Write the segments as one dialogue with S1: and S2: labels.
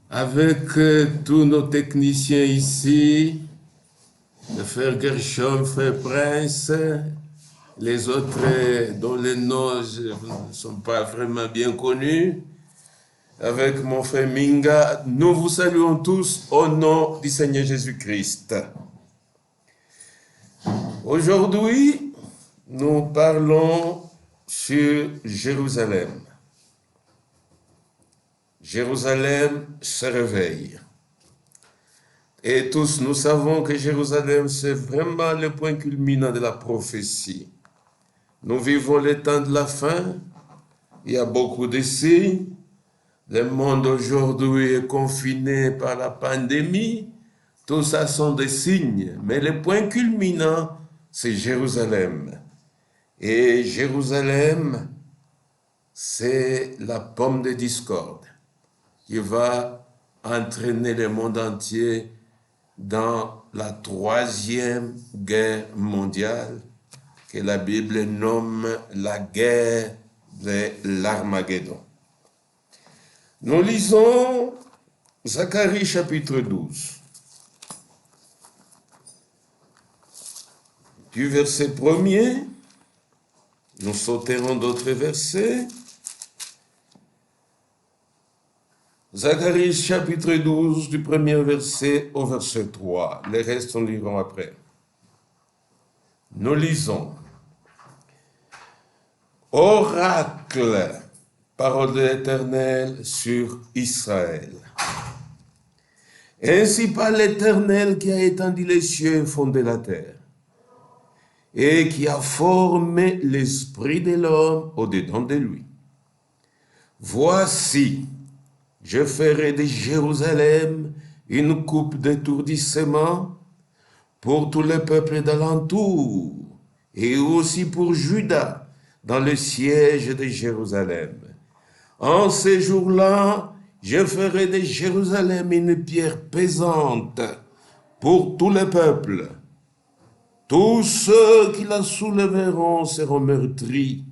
S1: avec tous nos techniciens ici, le frère Gershom, frère Prince, les autres dont les noms ne sont pas vraiment bien connus, avec mon frère Minga, nous vous saluons tous au nom du Seigneur Jésus-Christ. Aujourd'hui, nous parlons sur Jérusalem. Jérusalem se réveille. Et tous nous savons que Jérusalem, c'est vraiment le point culminant de la prophétie. Nous vivons les temps de la fin, il y a beaucoup de signes. Le monde aujourd'hui est confiné par la pandémie. Tout ça sont des signes. Mais le point culminant, c'est Jérusalem. Et Jérusalem, c'est la pomme de discorde qui va entraîner le monde entier dans la troisième guerre mondiale que la Bible nomme la guerre de l'Armageddon. Nous lisons Zacharie chapitre 12, du verset 1er, nous sauterons d'autres versets. Zacharie chapitre 12, du premier verset au verset 3. Les restes, on liront après. Nous lisons. Oracle, parole de l'Éternel sur Israël. Ainsi parle l'Éternel qui a étendu les cieux et fondé la terre, et qui a formé l'esprit de l'homme au-dedans de lui. Voici, je ferai de Jérusalem une coupe d'étourdissement pour tous les peuples d'alentour, et aussi pour Juda, dans le siège de Jérusalem. En ces jours-là, je ferai de Jérusalem une pierre pesante pour tous les peuples. Tous ceux qui la soulèveront seront meurtris,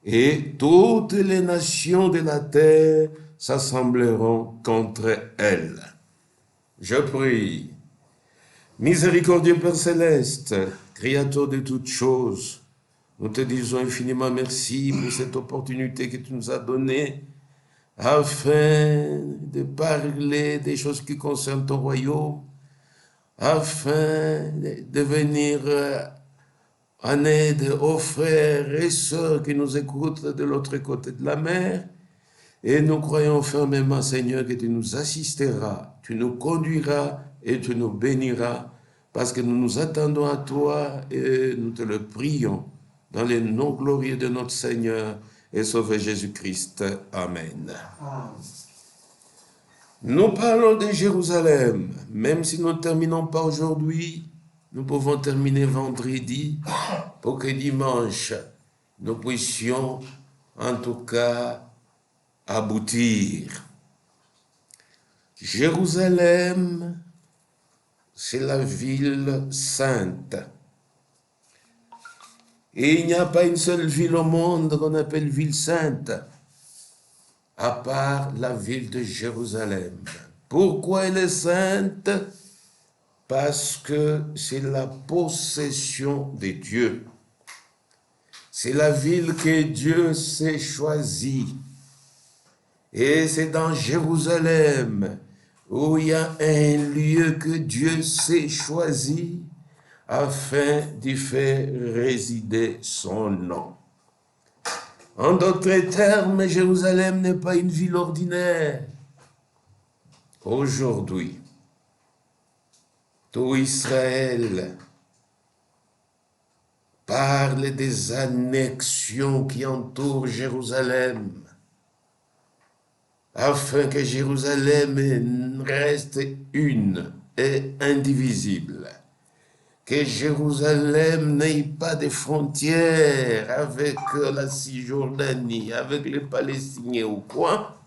S1: et toutes les nations de la terre s'assembleront contre elle. Je prie. Miséricordieux Père Céleste, Créateur de toutes choses, nous te disons infiniment merci pour cette opportunité que tu nous as donnée afin de parler des choses qui concernent ton royaume, afin de venir en aide aux frères et sœurs qui nous écoutent de l'autre côté de la mer. Et nous croyons fermement, Seigneur, que tu nous assisteras, tu nous conduiras et tu nous béniras, parce que nous nous attendons à toi et nous te le prions dans le nom glorieux de notre Seigneur et Sauveur Jésus-Christ. Amen. Nous parlons de Jérusalem. Même si nous ne terminons pas aujourd'hui, nous pouvons terminer vendredi pour que dimanche, nous puissions en tout cas aboutir. Jérusalem, c'est la ville sainte. Et il n'y a pas une seule ville au monde qu'on appelle ville sainte, à part la ville de Jérusalem. Pourquoi elle est sainte? Parce que c'est la possession de Dieu. C'est la ville que Dieu s'est choisie. Et c'est dans Jérusalem où il y a un lieu que Dieu s'est choisi afin d'y faire résider son nom. En d'autres termes, Jérusalem n'est pas une ville ordinaire. Aujourd'hui, tout Israël parle des annexions qui entourent Jérusalem, afin que Jérusalem reste une et indivisible. Que Jérusalem n'ait pas de frontières avec la Cisjordanie, avec les Palestiniens ou quoi.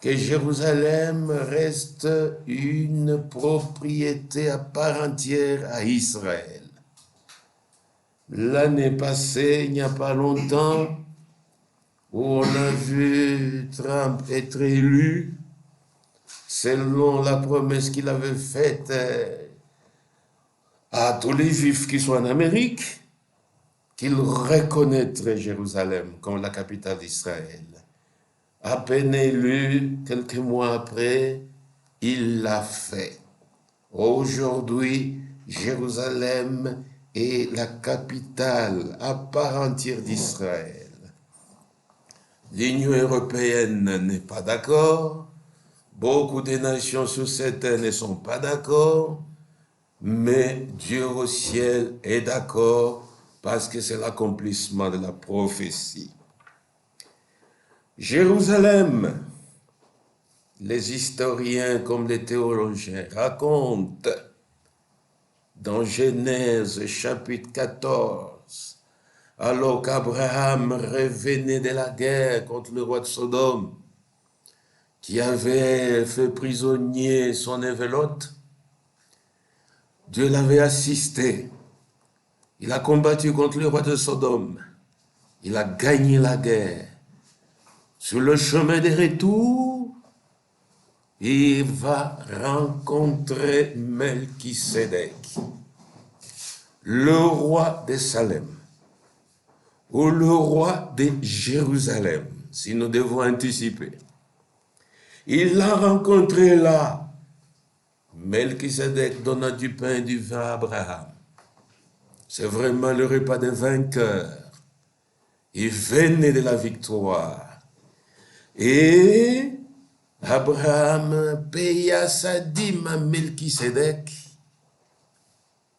S1: Que Jérusalem reste une propriété à part entière à Israël. L'année passée, il n'y a pas longtemps, où on a vu Trump être élu selon la promesse qu'il avait faite à tous les Juifs qui sont en Amérique, qu'il reconnaîtrait Jérusalem comme la capitale d'Israël. À peine élu, quelques mois après, il l'a fait. Aujourd'hui, Jérusalem est la capitale à part entière d'Israël. L'Union européenne n'est pas d'accord. Beaucoup de nations sur cette terre ne sont pas d'accord. Mais Dieu au ciel est d'accord parce que c'est l'accomplissement de la prophétie. Jérusalem, les historiens comme les théologiens racontent dans Genèse chapitre 14, alors qu'Abraham revenait de la guerre contre le roi de Sodome, qui avait fait prisonnier son évelote, Dieu l'avait assisté. Il a combattu contre le roi de Sodome. Il a gagné la guerre. Sur le chemin de retour, il va rencontrer Melchisédek, le roi de Salem, ou le roi de Jérusalem, si nous devons anticiper. Il l'a rencontré là. Melchisédek donna du pain et du vin à Abraham. C'est vraiment le repas des vainqueurs. Il venait de la victoire. Et Abraham paya sa dîme à Melchisédek.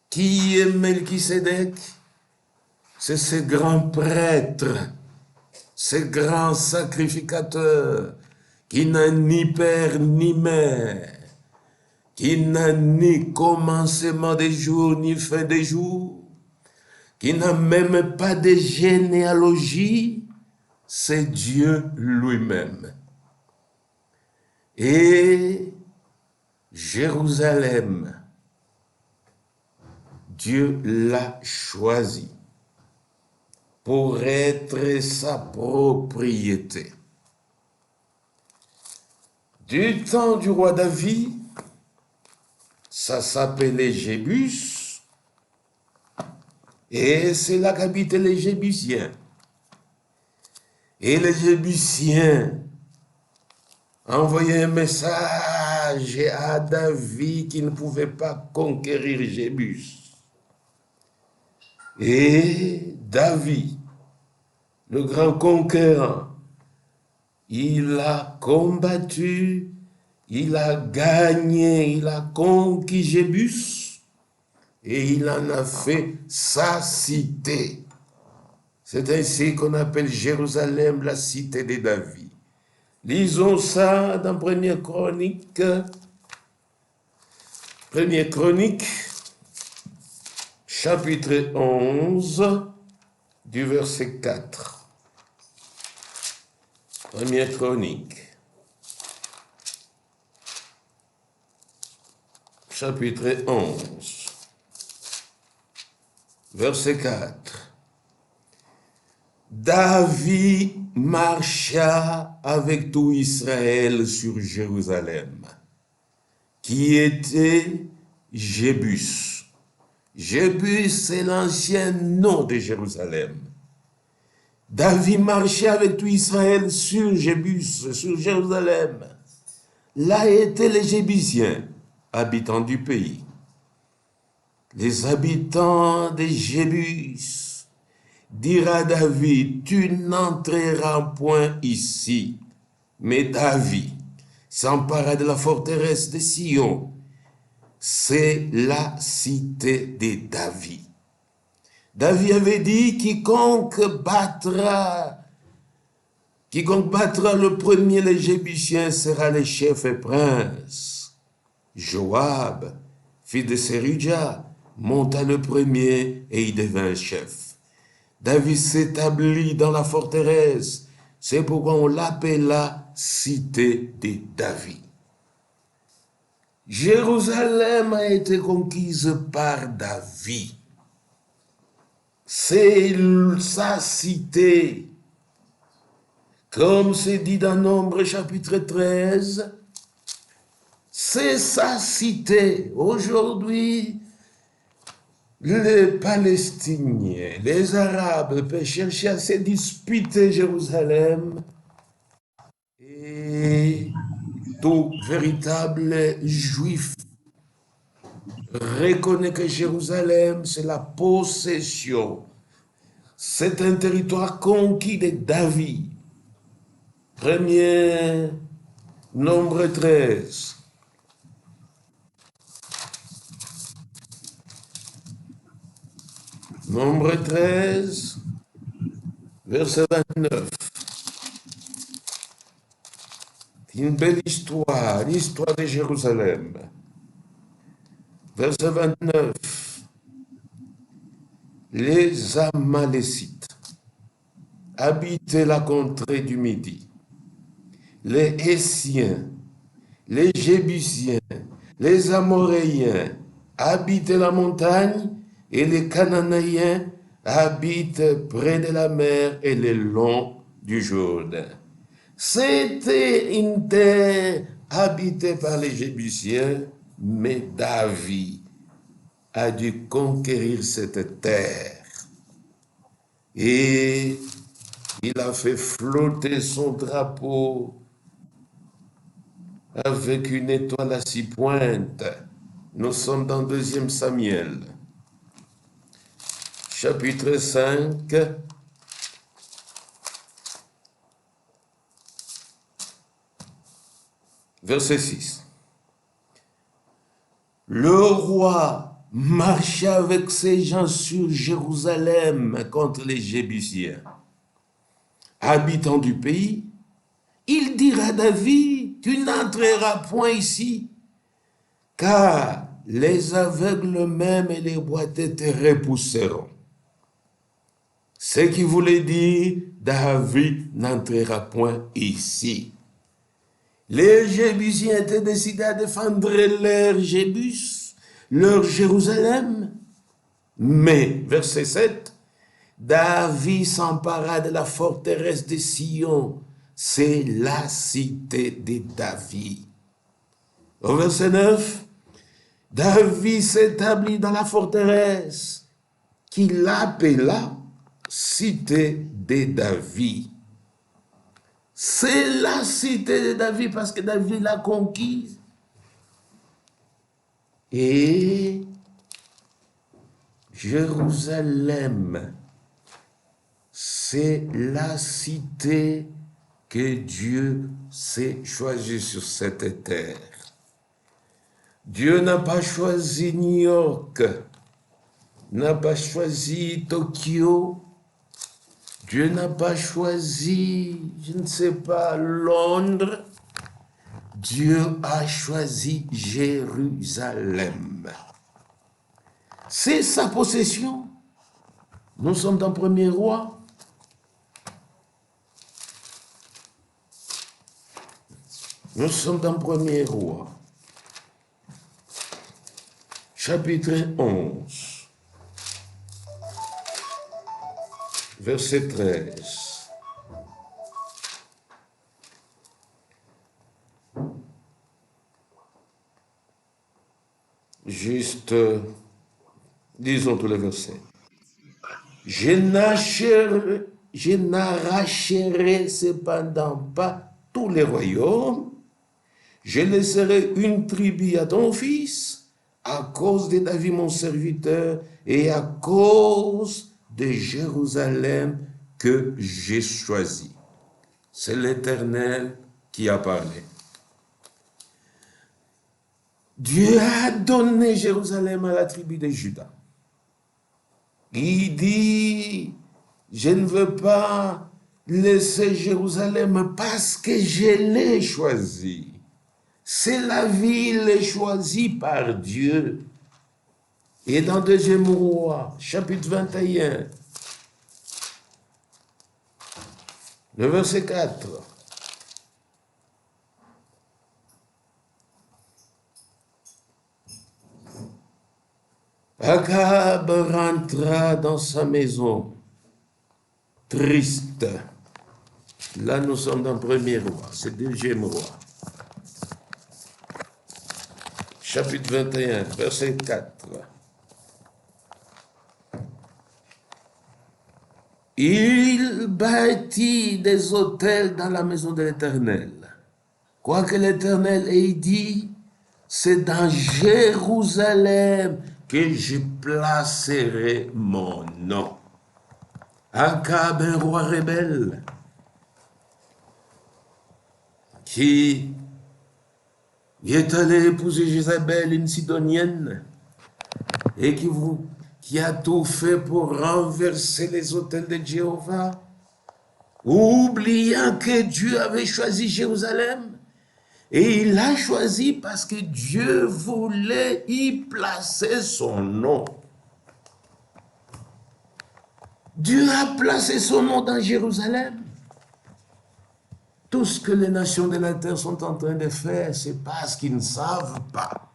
S1: Qui est Melchisédek? C'est ce grand prêtre, ce grand sacrificateur qui n'a ni père ni mère, qui n'a ni commencement des jours ni fin des jours, qui n'a même pas de généalogie, c'est Dieu lui-même. Et Jérusalem, Dieu l'a choisi pour être sa propriété. Du temps du roi David, ça s'appelait Jébus, et c'est là qu'habitaient les Jébusiens. Et les Jébusiens envoyaient un message à David qui ne pouvait pas conquérir Jébus. Et David, le grand conquérant, il a combattu, il a gagné, il a conquis Jébus et il en a fait sa cité. C'est ainsi qu'on appelle Jérusalem la cité de David. Lisons ça dans Première Chronique, chapitre 11, du verset 4. Première Chronique, chapitre 11, verset 4. David marcha avec tout Israël sur Jérusalem, qui était Jébus. Jébus, c'est l'ancien nom de Jérusalem. David marchait avec tout Israël sur Jébus, sur Jérusalem. Là étaient les Jébusiens, habitants du pays. Les habitants de Jébus dirent à David, tu n'entreras point ici. Mais David s'empara de la forteresse de Sion. C'est la cité de David. David avait dit, quiconque battra le premier les Jébusiens sera le chef et prince. Joab, fils de Séruja, monta le premier et il devint chef. David s'établit dans la forteresse. C'est pourquoi on l'appela cité de David. Jérusalem a été conquise par David. C'est sa cité. Comme c'est dit dans Nombre chapitre 13, c'est sa cité. Aujourd'hui, les Palestiniens, les Arabes peuvent chercher à se disputer Jérusalem et tout véritable juif reconnaît que Jérusalem, c'est la possession. C'est un territoire conquis de David. Premier Nombre 13. Nombre 13, verset 29. Une belle histoire, l'histoire de Jérusalem. Verset 29. Les Amalécites habitaient la contrée du Midi. Les Hessiens, les Jébusiens, les Amoréens habitaient la montagne et les Cananéens habitent près de la mer et le long du Jourdain. C'était une terre habitée par les Jébusiens, mais David a dû conquérir cette terre. Et il a fait flotter son drapeau avec une étoile à 6 pointes. Nous sommes dans 2 Samuel, chapitre 5, verset 6. Le roi marcha avec ses gens sur Jérusalem contre les Jébusiens. Habitants du pays, il dira à David, tu n'entreras point ici, car les aveugles même et les boiteux te repousseront. Ce qui voulait dire, David n'entrera point ici. Les Jébusiens étaient décidés à défendre leur Jébus, leur Jérusalem. Mais, verset 7, David s'empara de la forteresse de Sion. C'est la cité de David. Au verset 9, David s'établit dans la forteresse qu'il appela cité de David. C'est la cité de David parce que David l'a conquise. Et Jérusalem, c'est la cité que Dieu s'est choisie sur cette terre. Dieu n'a pas choisi New York, n'a pas choisi Tokyo, Dieu n'a pas choisi, je ne sais pas, Londres. Dieu a choisi Jérusalem. C'est sa possession. Nous sommes dans 1er Roi. Nous sommes dans 1er Roi. Chapitre 11. Verset 13. Juste, disons tous les versets. Je n'arracherai cependant pas tous les royaumes. Je laisserai une tribu à ton fils, à cause de David mon serviteur, et à cause de Jérusalem que j'ai choisi. C'est l'Éternel qui a parlé. Dieu a donné Jérusalem à la tribu de Juda. Il dit, je ne veux pas laisser Jérusalem parce que je l'ai choisi. C'est la ville choisie par Dieu. Et dans 2e Roi, chapitre 21, le verset 4. Akab rentra dans sa maison, triste, Là, nous sommes dans le premier roi, c'est le deuxième roi. Chapitre 21, verset 4. Il bâtit des autels dans la maison de l'Éternel. Quoique l'Éternel ait dit, c'est dans Jérusalem que je placerai mon nom. Akab, un roi rebelle, qui est allé épouser Jézabel, une Sidonienne, et qui a tout fait pour renverser les autels de Jéhovah, oubliant que Dieu avait choisi Jérusalem. Et il l'a choisi parce que Dieu voulait y placer son nom. Dieu a placé son nom dans Jérusalem. Tout ce que les nations de la terre sont en train de faire, c'est parce qu'ils ne savent pas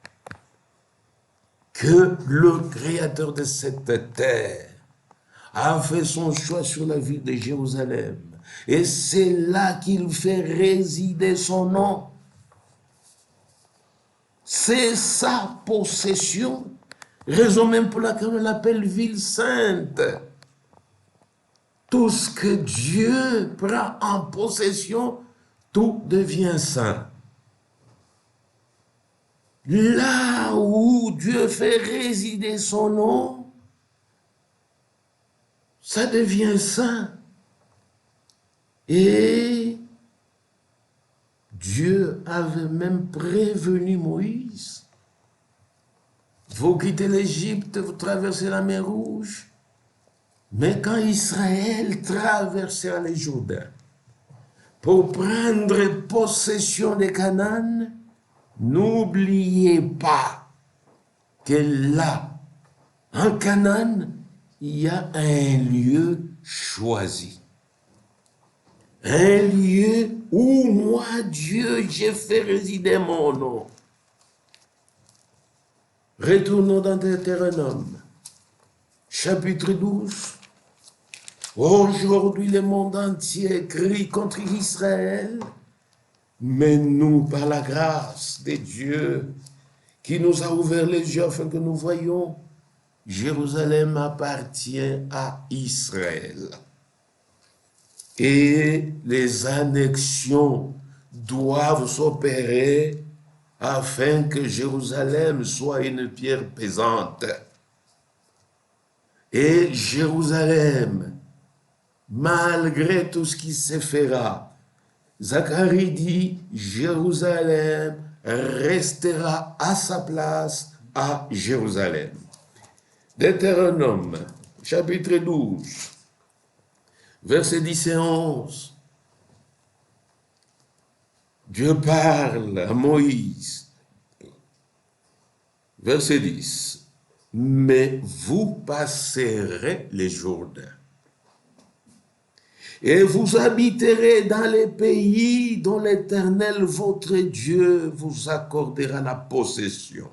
S1: que le Créateur de cette terre a fait son choix sur la ville de Jérusalem. Et c'est là qu'il fait résider son nom. C'est sa possession, raison même pour laquelle on l'appelle ville sainte. Tout ce que Dieu prend en possession, tout devient saint. Là où Dieu fait résider son nom, ça devient saint. Et Dieu avait même prévenu Moïse. Vous quittez l'Égypte, vous traversez la mer Rouge. Mais quand Israël traversera les Jourdains pour prendre possession de Canaan, n'oubliez pas que là, en Canaan, il y a un lieu choisi. Un lieu où moi, Dieu, j'ai fait résider mon nom. Retournons dans Deutéronome, chapitre 12. Aujourd'hui, le monde entier crie contre Israël, mais nous, par la grâce de Dieu, qui nous a ouvert les yeux afin que nous voyions, Jérusalem appartient à Israël. Et les annexions doivent s'opérer afin que Jérusalem soit une pierre pesante. Et Jérusalem, malgré tout ce qui se fera, Zacharie dit, Jérusalem restera à sa place à Jérusalem. Deutéronome, chapitre 12, versets 10 et 11. Dieu parle à Moïse. Verset 10. Mais vous passerez les Jourdains et vous habiterez dans les pays dont l'Éternel, votre Dieu, vous accordera la possession.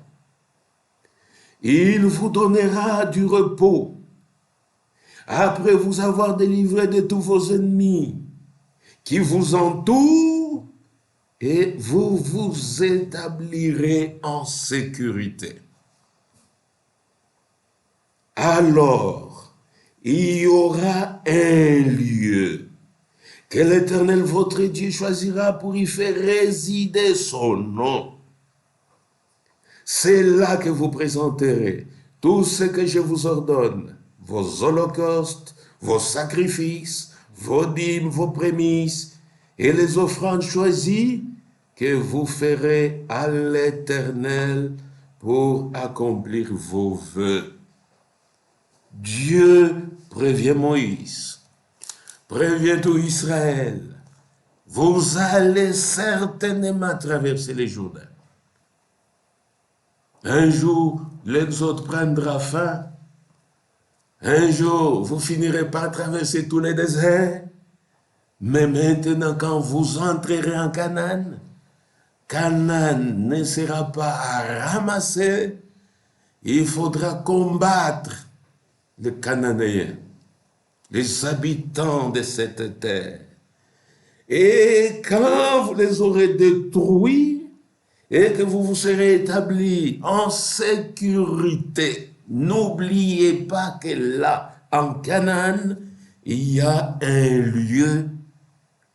S1: Il vous donnera du repos après vous avoir délivré de tous vos ennemis qui vous entourent, et vous vous établirez en sécurité. Alors, il y aura un lieu que l'Éternel votre Dieu choisira pour y faire résider son nom. C'est là que vous présenterez tout ce que je vous ordonne, vos holocaustes, vos sacrifices, vos dîmes, vos prémices et les offrandes choisies que vous ferez à l'Éternel pour accomplir vos vœux. Dieu prévient Moïse, prévient tout Israël, vous allez certainement traverser les Jourdains. Un jour, l'exode prendra fin. Un jour, vous finirez par traverser tous les déserts. Mais maintenant, quand vous entrerez en Canaan, Canaan ne sera pas à ramasser. Il faudra combattre les Cananéens, les habitants de cette terre. Et quand vous les aurez détruits et que vous vous serez établis en sécurité, n'oubliez pas que là, en Canaan, il y a un lieu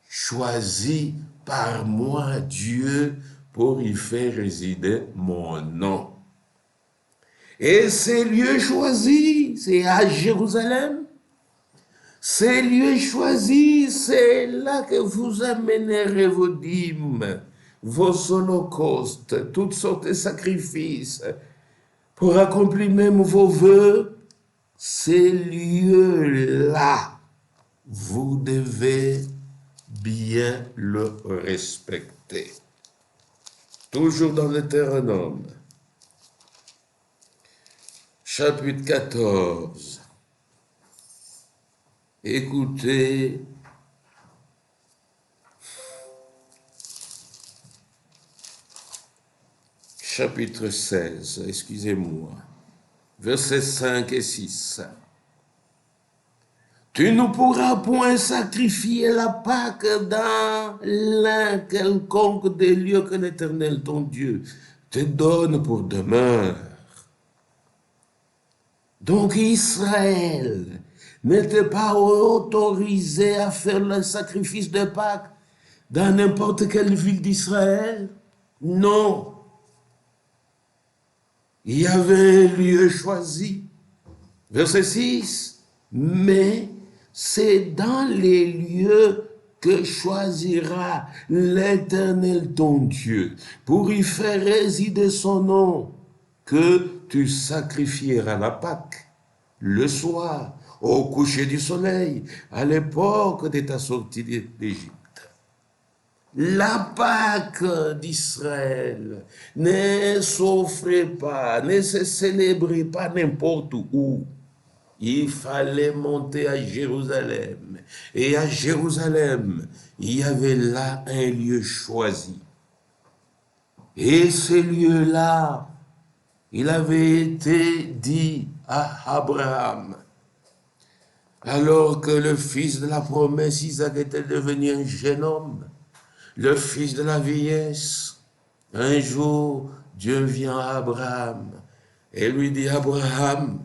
S1: choisi par moi, Dieu, pour y faire résider mon nom. Et ces lieux choisis, c'est à Jérusalem. Ces lieux choisis, c'est là que vous amènerez vos dîmes, vos holocaustes, toutes sortes de sacrifices, pour accomplir même vos vœux. Ces lieux-là, vous devez bien le respecter. Toujours dans Deutéronome, chapitre 14. Écoutez chapitre 16, excusez-moi, versets 5 et 6. Tu ne pourras point sacrifier la Pâque dans l'un quelconque des lieux que l'Éternel, ton Dieu, te donne pour demeure. Donc Israël n'était pas autorisé à faire le sacrifice de Pâques dans n'importe quelle ville d'Israël. Non. Il y avait un lieu choisi. Verset 6. Mais c'est dans les lieux que choisira l'Éternel ton Dieu pour y faire résider son nom que tu sacrifieras la Pâque le soir, au coucher du soleil, à l'époque de ta sortie d'Égypte. La Pâque d'Israël ne s'offrait pas, ne se célébrait pas n'importe où. Il fallait monter à Jérusalem. Et à Jérusalem, il y avait là un lieu choisi. Et ce lieu-là, il avait été dit à Abraham, alors que le fils de la promesse, Isaac, était devenu un jeune homme, le fils de la vieillesse. Un jour, Dieu vient à Abraham et lui dit, Abraham,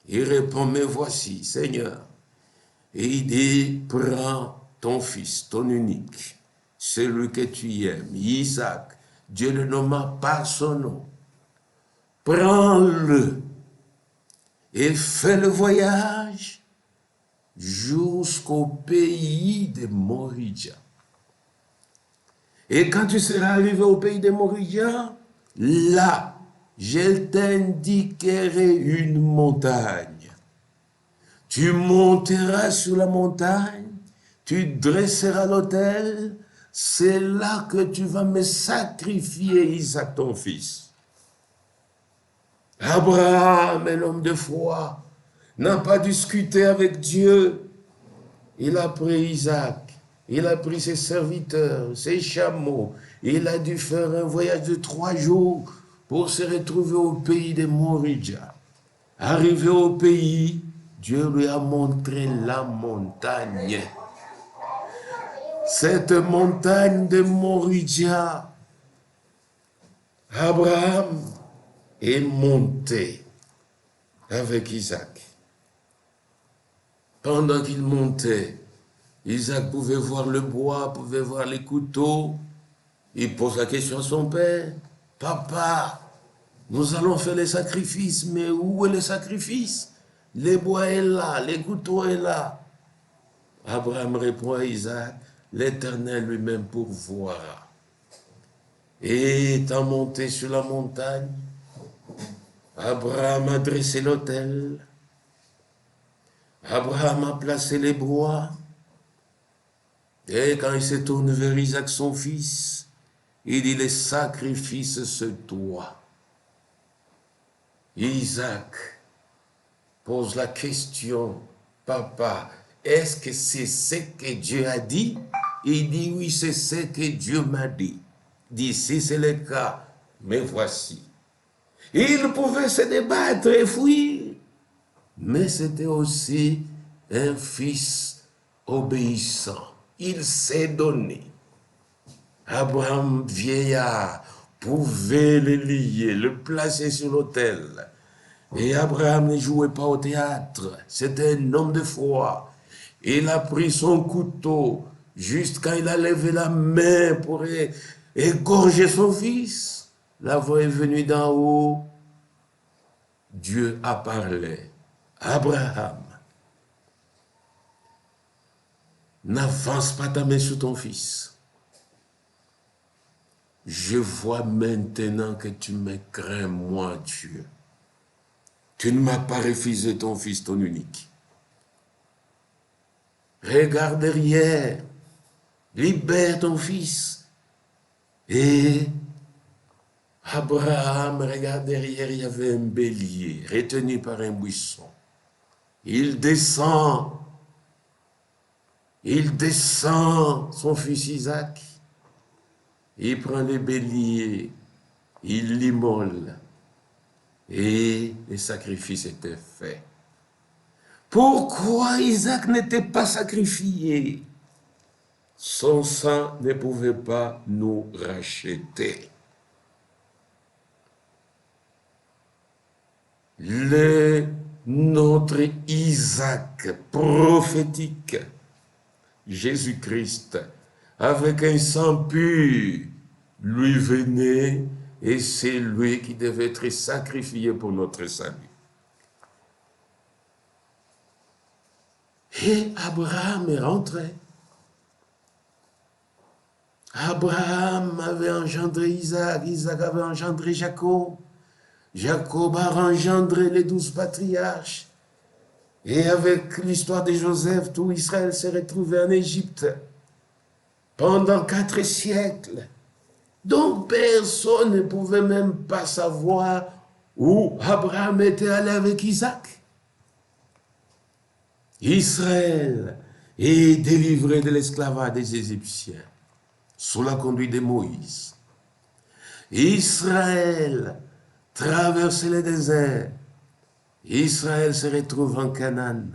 S1: il répond, mais voici, Seigneur. Et il dit, prends ton fils, ton unique, celui que tu aimes, Isaac. Dieu le nomma par son nom. Prends-le et fais le voyage jusqu'au pays de Moria. Et quand tu seras arrivé au pays de Moria, là, je t'indiquerai une montagne. Tu monteras sur la montagne, tu dresseras l'autel, c'est là que tu vas me sacrifier, Isaac, ton fils. Abraham, un homme de foi, n'a pas discuté avec Dieu. Il a pris Isaac, il a pris ses serviteurs, ses chameaux, il a dû faire un voyage de 3 jours pour se retrouver au pays de Moria. Arrivé au pays, Dieu lui a montré la montagne. Cette montagne de Moria, Abraham est monté avec Isaac. Pendant qu'il montait, Isaac pouvait voir le bois, pouvait voir les couteaux. Il pose la question à son père, « Papa, nous allons faire les sacrifices, mais où est le sacrifice? Les bois est là, les couteaux est là. » Abraham répond à Isaac, « L'Éternel lui-même pourvoira. » Et étant monté sur la montagne, Abraham a dressé l'autel. Abraham a placé les bois. Et quand il se tourne vers Isaac, son fils, il dit, les sacrifices se doivent. Isaac pose la question, papa, est-ce que c'est ce que Dieu a dit? Il dit, oui, c'est ce que Dieu m'a dit. Il dit, si c'est le cas, mais voici. Il pouvait se débattre et fuir, mais c'était aussi un fils obéissant. il s'est donné. Abraham, vieillard, pouvait le lier, le placer sur l'autel. Et Abraham ne jouait pas au théâtre, c'était un homme de foi. Il a pris son couteau, juste quand il a levé la main pour égorger son fils. La voix est venue d'en haut. Dieu a parlé. Abraham, n'avance pas ta main sur ton fils. Je vois maintenant que tu me crains, moi, Dieu. Tu ne m'as pas refusé ton fils, ton unique. Regarde derrière, libère ton fils. Et Abraham, regarde derrière, il y avait un bélier retenu par un buisson. Il descend son fils Isaac. Il prend le bélier, il l'immole et le sacrifice était fait. Pourquoi Isaac n'était pas sacrifié? Son sang ne pouvait pas nous racheter. Notre Isaac prophétique, Jésus-Christ, avec un sang pur, lui venait et c'est lui qui devait être sacrifié pour notre salut. Et Abraham est rentré. Abraham avait engendré Isaac, Isaac avait engendré Jacob, Jacob a engendré les 12 patriarches. Et avec l'histoire de Joseph, tout Israël s'est retrouvé en Égypte pendant 4 siècles. Donc personne ne pouvait même pas savoir où Abraham était allé avec Isaac. Israël est délivré de l'esclavage des Égyptiens sous la conduite de Moïse. Israël traverse le désert. Israël se retrouve en Canaan.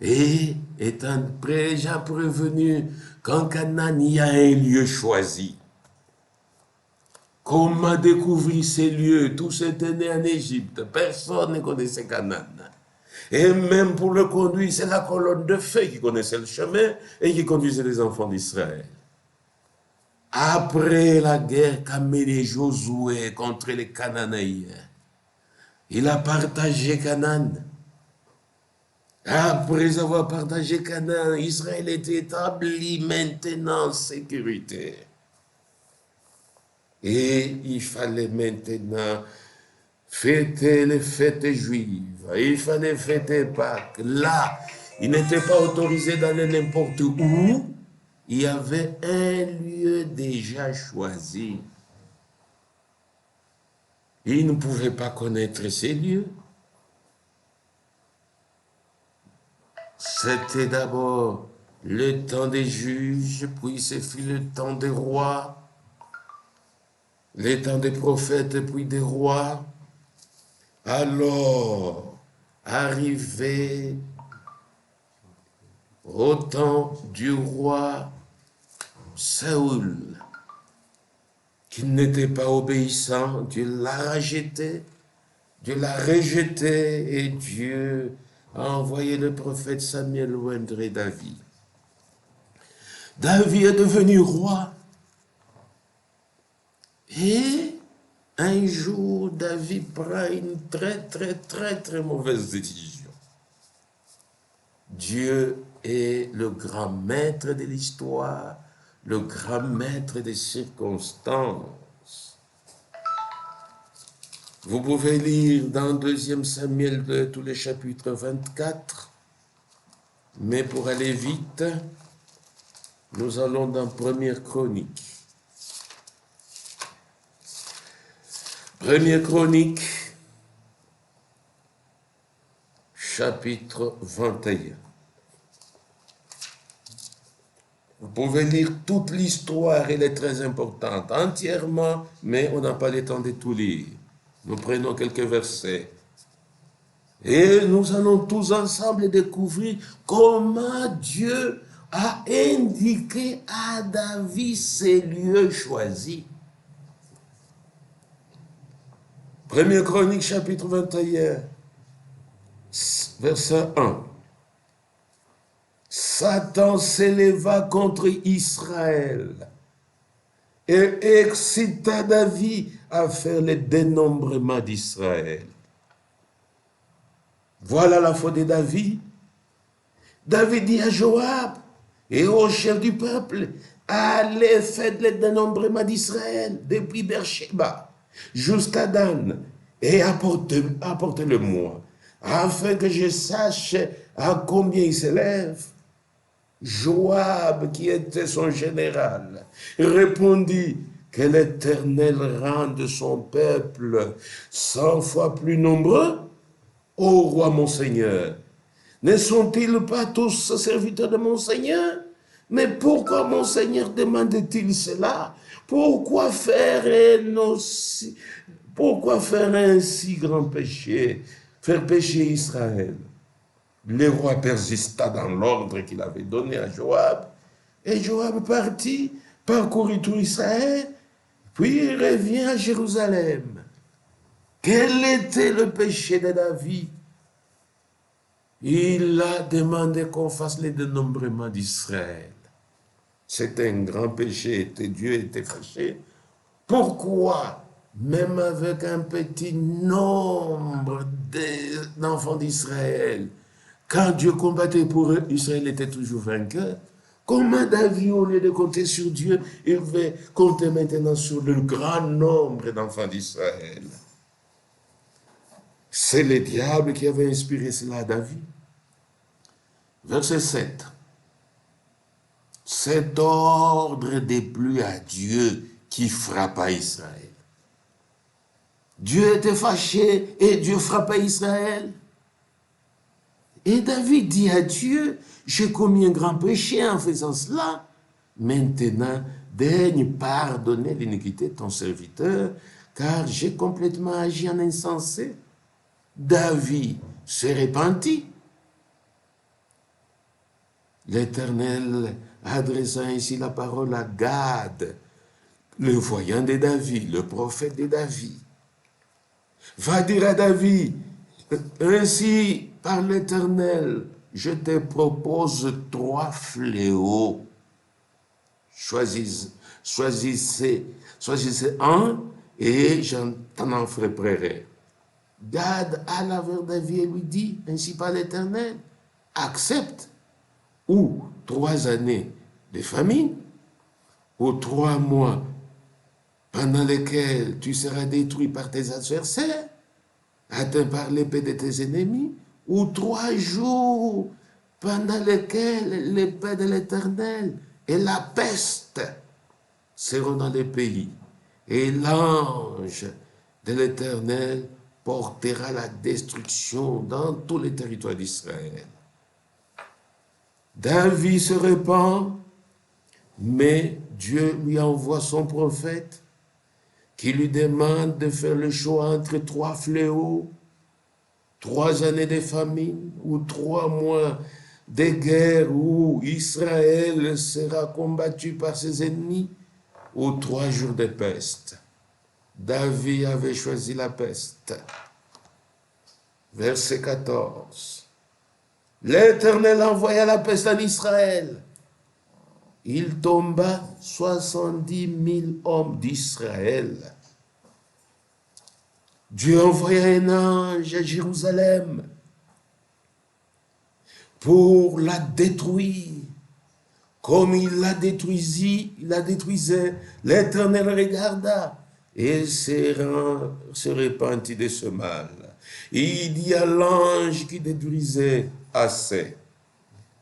S1: Et étant déjà prévenu qu'en Canaan, il y a un lieu choisi. Comment découvrir ces lieux? Tous étaient nés en Égypte. Personne ne connaissait Canaan. Et même pour le conduire, c'est la colonne de feu qui connaissait le chemin et qui conduisait les enfants d'Israël. Après la guerre qu'a menée Josué contre les Cananéens, il a partagé Canaan. Après avoir partagé Canaan, Israël était établi maintenant en sécurité. Et il fallait maintenant fêter les fêtes juives. Il fallait fêter Pâques. Là, il n'était pas autorisé d'aller n'importe où. Il y avait un lieu déjà choisi. Il ne pouvait pas connaître ces lieux. C'était d'abord le temps des juges, puis ce fut le temps des rois, le temps des prophètes, puis des rois. Alors, arrivé au temps du roi Saül, qui n'était pas obéissant, Dieu l'a rejeté, et Dieu a envoyé le prophète Samuel oindre David. David est devenu roi. Et un jour, David prend une très mauvaise décision. Dieu est le grand maître de l'histoire, le grand maître des circonstances. Vous pouvez lire dans 2 Samuel 2 tous les chapitres 24, mais pour aller vite, nous allons dans 1er Chronique. 1er Chronique, chapitre 21. Vous pouvez lire toute l'histoire, elle est très importante, entièrement, mais on n'a pas le temps de tout lire. Nous prenons quelques versets. Et nous allons tous ensemble découvrir comment Dieu a indiqué à David ces lieux choisis. 1er Chronique, chapitre 21, verset 1. Satan s'éleva contre Israël et excita David à faire le dénombrement d'Israël. Voilà la faute de David. David dit à Joab et au chef du peuple, allez faire le dénombrement d'Israël depuis Beersheba jusqu'à Dan et apportez-le-moi, afin que je sache à combien il s'élève. Joab, qui était son général, répondit que l'Éternel rende son peuple 100 fois plus nombreux. Ô roi mon Seigneur, ne sont-ils pas tous serviteurs de mon Seigneur? Mais pourquoi mon Seigneur demande-t-il cela? Pourquoi faire un si grand péché, faire pécher Israël? Le roi persista dans l'ordre qu'il avait donné à Joab, et Joab partit, parcourut tout Israël, puis il revient à Jérusalem. Quel était le péché de David? Il a demandé qu'on fasse le dénombrement d'Israël. C'était un grand péché, Dieu était fâché. Pourquoi, même avec un petit nombre d'enfants d'Israël, quand Dieu combattait pour eux, Israël était toujours vainqueur? Comment David, au lieu de compter sur Dieu, il veut compter maintenant sur le grand nombre d'enfants d'Israël? C'est le diable qui avait inspiré cela à David. Verset 7. Cet ordre déplut à Dieu qui frappa Israël. Dieu était fâché et Dieu frappait Israël. Et David dit à Dieu, j'ai commis un grand péché en faisant cela. Maintenant, daigne pardonner l'iniquité de ton serviteur, car j'ai complètement agi en insensé. David se repentit. L'Éternel adressa ainsi la parole à Gad, le voyant de David, le prophète de David. Va dire à David, ainsi par l'Éternel, je te propose 3 fléaux. Choisissez un et t'en en ferai près. Gad alla vers David et lui dit, ainsi par l'Éternel, accepte ou 3 années de famine, ou 3 mois pendant lesquels tu seras détruit par tes adversaires, atteint par l'épée de tes ennemis, ou 3 jours pendant lesquels l'épée de l'Éternel et la peste seront dans les pays, et l'ange de l'Éternel portera la destruction dans tous les territoires d'Israël. David se répand, mais Dieu lui envoie son prophète qui lui demande de faire le choix entre 3 fléaux, 3 années de famine ou 3 mois de guerre où Israël sera combattu par ses ennemis ou 3 jours de peste. David avait choisi la peste. Verset 14. L'Éternel envoya la peste en Israël. Il tomba 70 000 hommes d'Israël. Dieu envoya un ange à Jérusalem pour la détruire. Comme il la détruisait, l'Éternel regarda et se repentit de ce mal. Il dit à l'ange qui détruisait, assez.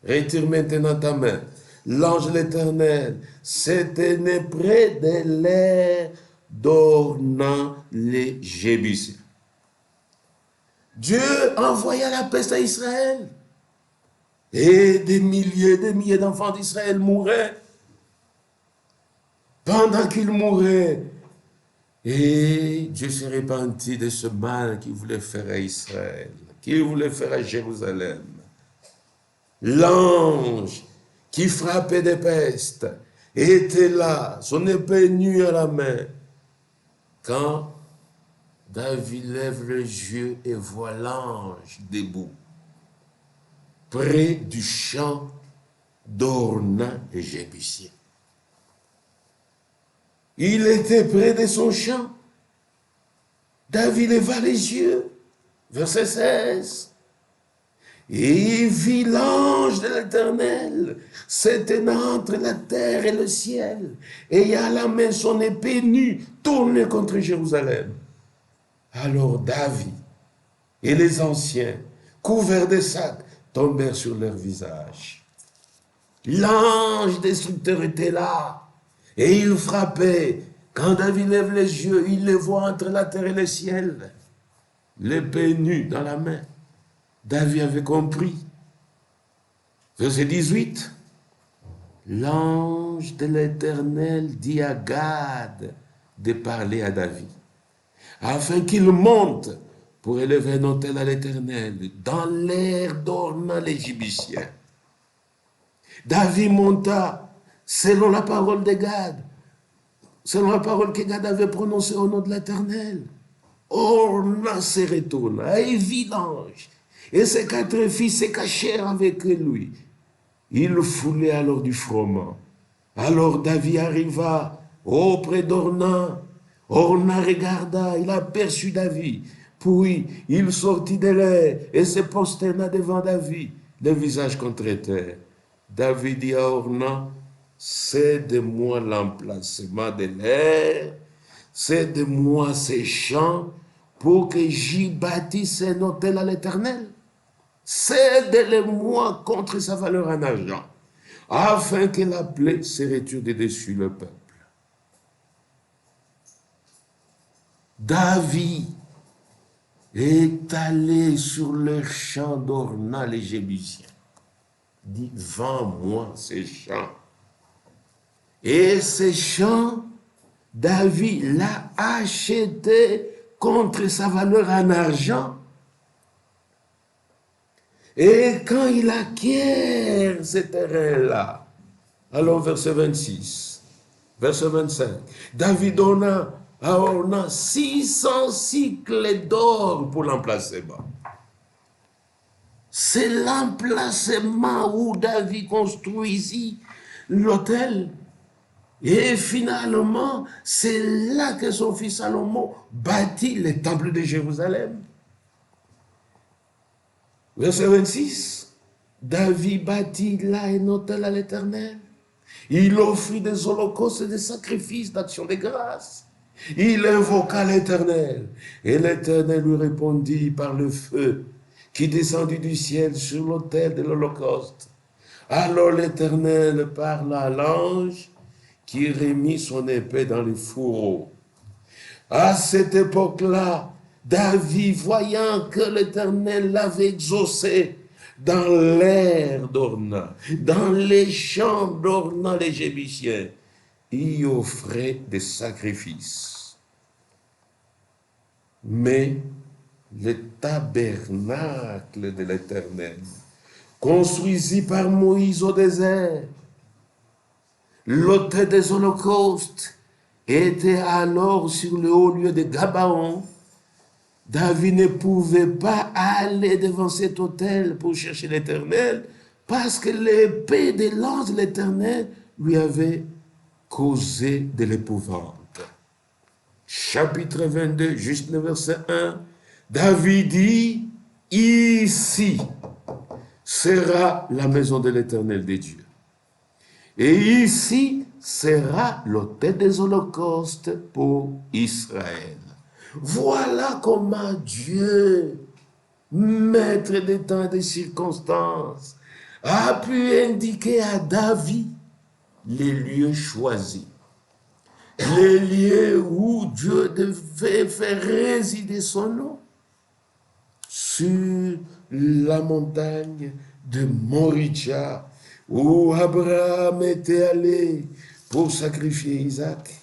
S1: Retire maintenant ta main. L'ange de l'Éternel s'était né près de l'air d'Ornan les Jébusiens. Dieu envoya la peste à Israël. Et des milliers d'enfants d'Israël mouraient. Pendant qu'ils mouraient, et Dieu se repentit de ce mal qu'il voulait faire à Israël, qu'il voulait faire à Jérusalem. L'ange qui frappait des pestes, était là, son épée nue à la main, quand David lève les yeux et voit l'ange debout, près du champ d'Ornan et Jébusien. Il était près de son champ. David leva les yeux, verset 16. Et il vit l'ange de l'Éternel se tenant entre la terre et le ciel, et à la main son épée nue tournée contre Jérusalem. Alors David et les anciens, couverts de sacs, tombèrent sur leur visage. L'ange destructeur était là, et il frappait. Quand David lève les yeux, il les voit entre la terre et le ciel, l'épée nue dans la main. David avait compris. Verset 18. L'ange de l'Éternel dit à Gad de parler à David, afin qu'il monte pour élever un autel à l'Éternel dans l'air d'Ornan l'Égyptien. David monta selon la parole de Gad, selon la parole que Gad avait prononcée au nom de l'Éternel. Ornan se retourna et vit l'ange, et ses 4 fils se cachèrent avec lui. Il foulait alors du froment. Alors David arriva auprès d'Ornan. Ornan regarda, il aperçut David. Puis il sortit de l'air et se prosterna devant David, le visage contre terre. David dit à Ornan, cède-moi l'emplacement de l'air, cède-moi ces champs pour que j'y bâtisse un autel à l'Éternel. Cède-le-moi contre sa valeur en argent, afin que la plaie se retire de dessus le peuple. David est allé sur le champ d'Ornan les Jébusiens. Dit, vends-moi ces champs. Et ces champs, David l'a acheté contre sa valeur en argent. Et quand il acquiert ce terrain-là, allons verset 26, verset 25, David donna à Ornan 600 cycles d'or pour l'emplacement. C'est l'emplacement où David construisit l'autel. Et finalement, c'est là que son fils Salomon bâtit le temple de Jérusalem. Verset 26, David bâtit là un autel à l'Éternel. Il offrit des holocaustes et des sacrifices d'action de grâce. Il invoqua l'Éternel, et l'Éternel lui répondit par le feu qui descendit du ciel sur l'autel de l'Holocauste. Alors l'Éternel parla à l'ange qui remit son épée dans les fourreaux. À cette époque-là, David, voyant que l'Éternel l'avait exaucé dans l'air d'Ornan, dans les champs d'Ornan les Jébusiens, y offrait des sacrifices. Mais le tabernacle de l'Éternel, construisit par Moïse au désert, l'autel des holocaustes, était alors sur le haut lieu de Gabaon. David ne pouvait pas aller devant cet autel pour chercher l'Éternel, parce que l'épée de l'ange de l'Éternel lui avait causé de l'épouvante. Chapitre 22, juste le verset 1, David dit, ici sera la maison de l'Éternel des dieux. Et ici sera l'autel des holocaustes pour Israël. Voilà comment Dieu, maître des temps et des circonstances, a pu indiquer à David les lieux choisis, les lieux où Dieu devait faire résider son nom, sur la montagne de Moriah, où Abraham était allé pour sacrifier Isaac.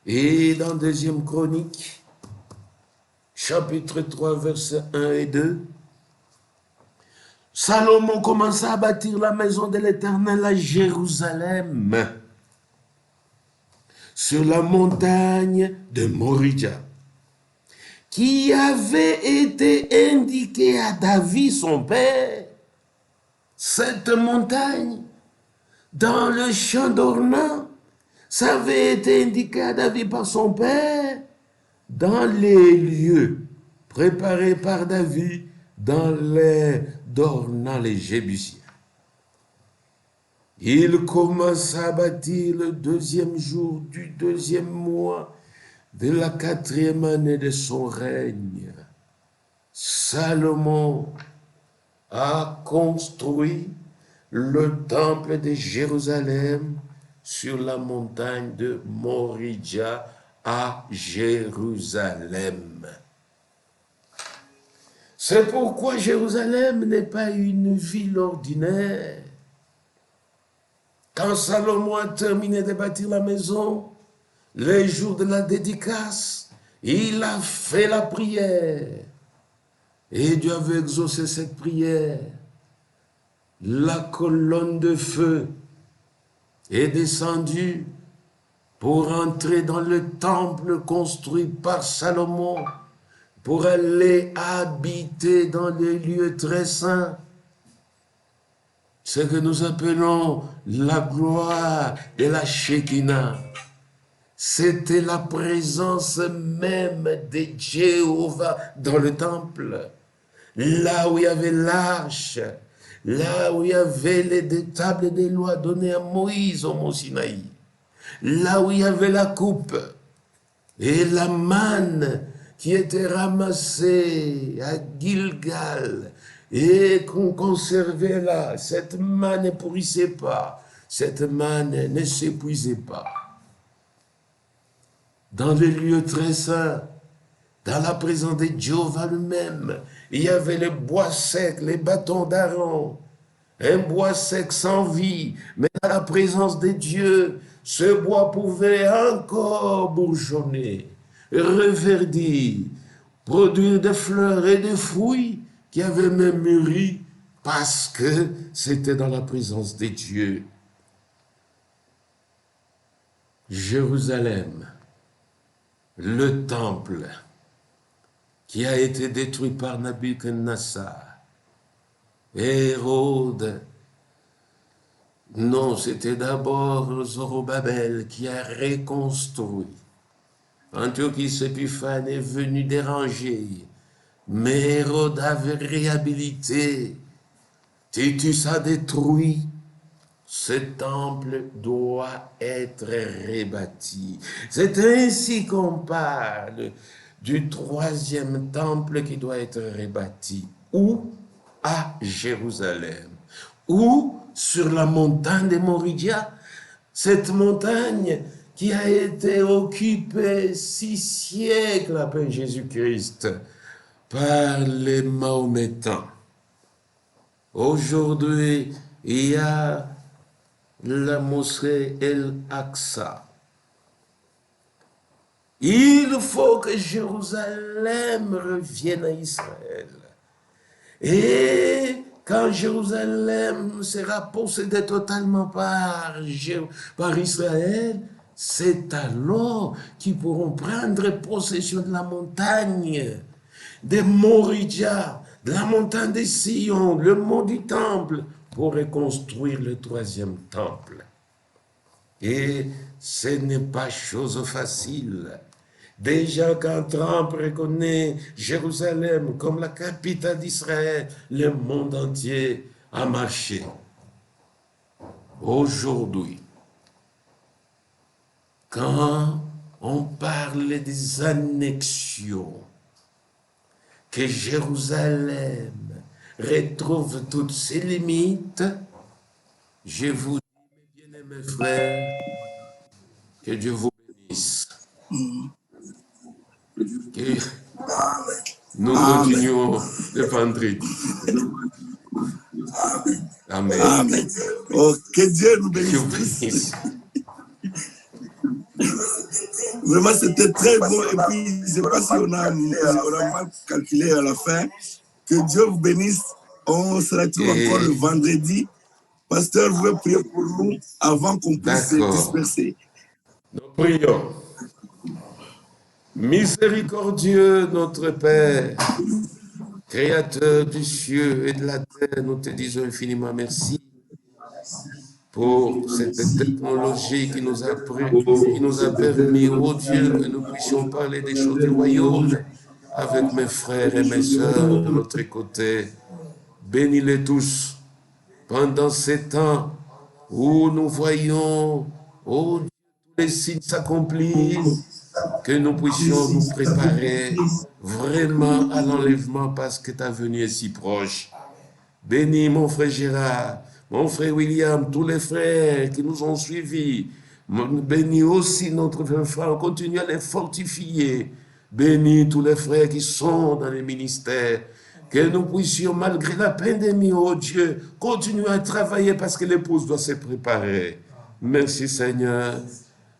S1: Et dans 2e Chronique, chapitre 3, versets 1 et 2, Salomon commença à bâtir la maison de l'Éternel à Jérusalem, sur la montagne de Moria, qui avait été indiquée à David, son père. Cette montagne, dans le champ d'Ornan, ça avait été indiqué à David par son père, dans les lieux préparés par David, dans les d'Ornan, les Jébusiens. Il commença à bâtir le 2e jour du 2e mois de la 4e année de son règne. Salomon a construit le temple de Jérusalem sur la montagne de Moria à Jérusalem. C'est pourquoi Jérusalem n'est pas une ville ordinaire. Quand Salomon a terminé de bâtir la maison, les jours de la dédicace, il a fait la prière. Et Dieu avait exaucé cette prière. La colonne de feu est descendue pour entrer dans le temple construit par Salomon, pour aller habiter dans les lieux très saints. Ce que nous appelons la gloire et la Shekinah. C'était la présence même de Jéhovah dans le temple. Là où il y avait l'arche, là où il y avait les tables des lois données à Moïse au mont Sinaï, là où il y avait la coupe et la manne qui était ramassée à Gilgal et qu'on conservait là. Cette manne ne pourrissait pas, cette manne ne s'épuisait pas. Dans les lieux très saints, dans la présence de Jéhovah lui-même, il y avait les bois secs, les bâtons d'Aaron, un bois sec sans vie, mais dans la présence de Dieu, ce bois pouvait encore bourgeonner, reverdir, produire des fleurs et des fruits qui avaient même mûri parce que c'était dans la présence de Dieu. Jérusalem, le temple qui a été détruit par Nabuchodonosor, Hérode. Non, c'était d'abord Zorobabel qui a reconstruit. Antiochus Épiphane est venu déranger, mais Hérode avait réhabilité. Titus a détruit. Ce temple doit être rebâti. C'est ainsi qu'on parle du 3e temple qui doit être rebâti. Où? À Jérusalem. Où? Sur la montagne de Moria. Cette montagne qui a été occupée 6 siècles après Jésus-Christ par les Mahométans. Aujourd'hui, il y a la mosquée El-Aqsa. Il faut que Jérusalem revienne à Israël. Et quand Jérusalem sera possédée totalement par Israël, c'est alors qu'ils pourront prendre possession de la montagne de Moria, de la montagne de Sion, le mont du temple, pour reconstruire le 3e temple. Et ce n'est pas chose facile. Déjà, quand Trump reconnaît Jérusalem comme la capitale d'Israël, le monde entier a marché. Aujourd'hui, quand on parle des annexions, que Jérusalem retrouve toutes ses limites, je vous dis, mes bien-aimés frères, que Dieu vous bénisse. Que nous continuons le vendredi. Amen.
S2: Amen. Oh, que Dieu nous bénisse. Vraiment, c'était très beau. Et puis, je ne sais pas si on a mal calculé à la fin. Que Dieu vous bénisse. On se retrouve encore le vendredi. Pasteur veut prier pour nous avant qu'on puisse se disperser.
S1: Nous prions. Miséricordieux, notre Père, Créateur du ciel et de la terre, nous te disons infiniment merci pour cette technologie qui nous a permis, oh Dieu, que nous puissions parler des choses du royaume avec mes frères et mes sœurs de notre côté. Bénis-les tous pendant ces temps où nous voyons, oh Dieu, tous les signes s'accomplir, que nous puissions nous préparer vraiment à l'enlèvement parce que ta venue est si proche. Bénis mon frère Gérard, mon frère William, tous les frères qui nous ont suivis. Bénis aussi notre frère, continue à les fortifier. Bénis tous les frères qui sont dans les ministères. Que nous puissions, malgré la pandémie, oh Dieu, continuer à travailler parce que l'épouse doit se préparer. Merci Seigneur.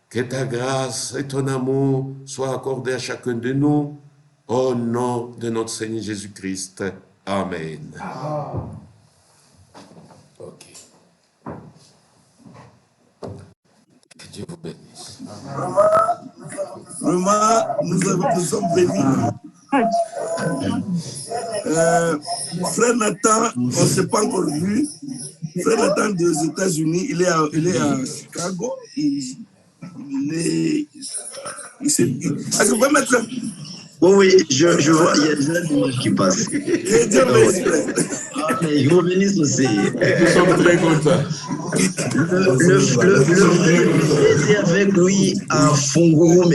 S1: Que ta grâce et ton amour soient accordés à chacun de nous. Au nom de notre Seigneur Jésus-Christ. Amen. Ok. Que Dieu vous bénisse.
S2: Vraiment, nous sommes bénis. Frère Nathan, on ne s'est pas encore vu. Frère Nathan des États-Unis, il est à Chicago. Est-ce que vous pouvez mettre...
S3: Oui, je vois, il y a déjà des images qui passent.
S2: Que Dieu bénisse.
S3: Je vous bénisse aussi.
S1: Nous sommes très contents.
S3: Le frère était avec lui à Fongourou,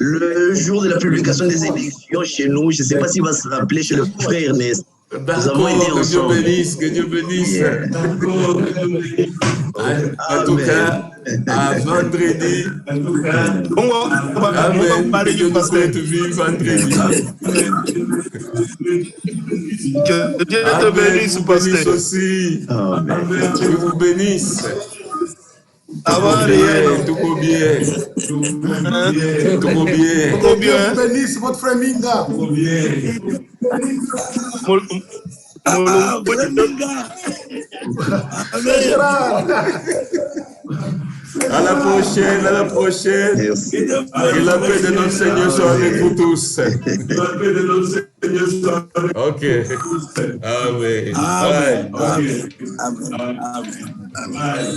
S3: le jour de la publication des élections chez nous, je ne sais pas s'il va se rappeler, chez le frère Ernest. Nous avons été ensemble.
S1: Que Dieu bénisse. Yeah. En tout cas, à vendredi. Amen. Que Dieu nous prête vie vendredi.
S2: Que Dieu te bénisse, pasteur.
S1: Aussi. Amen. Que Dieu vous bénisse. Tout va bien.
S2: Que Dieu bénisse votre frère Minga.
S1: À la prochaine. Que la paix de notre Seigneur soit avec vous tous. Ok. Amen.
S2: Amen.